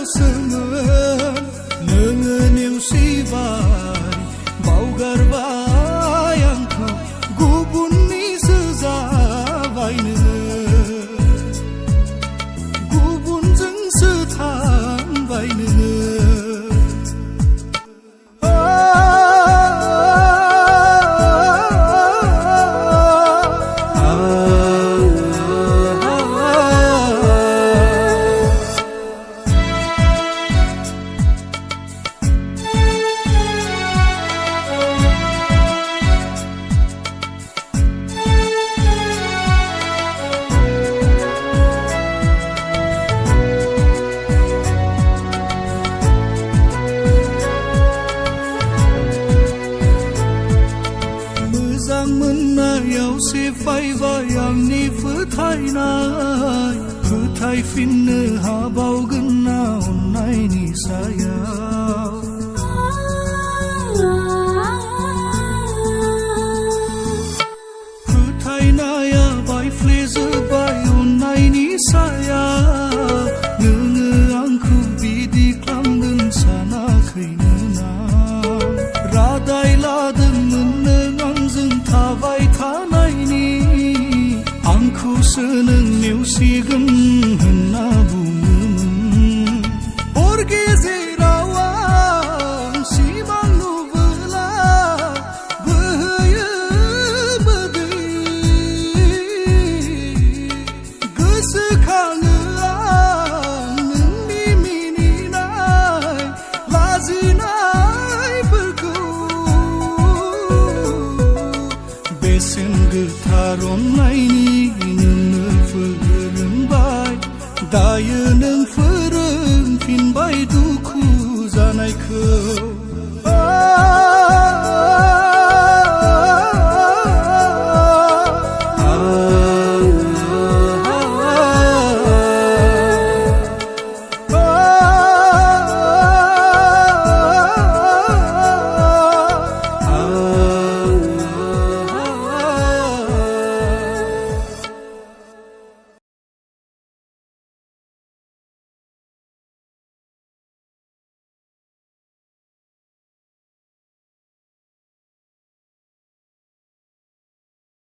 गोसोमोन नोङो नेवसिबाय बावगारबाय आंखौ गुबुननिसो जाबाय नोङो गुबुनजोंसो थांबाय नोङो मोजां मोननायाव सेफायबाय आंनि फोथायनाय फोथायफिननो हाबावगोन ना अननायनि सायाव फोथायनाया बायफ्लेजोब्बाय अननायनि सायाव नोङो आंखौ बिदि खालामगोन सानाखैमोन आं रादाय लादोंमोन नों थाबाय थानायनि आंखौसो नों नेवसिगोन होनना बुङोमोन हर गेजेराव आं सिमां नुबोला बोहैयो मोदै गोसोखाङो आं नोंनि मिनिनाय लाजिनायफोरखौ बेसेन गोथार अननायनि नोंनो फोरोंबाय दायो नों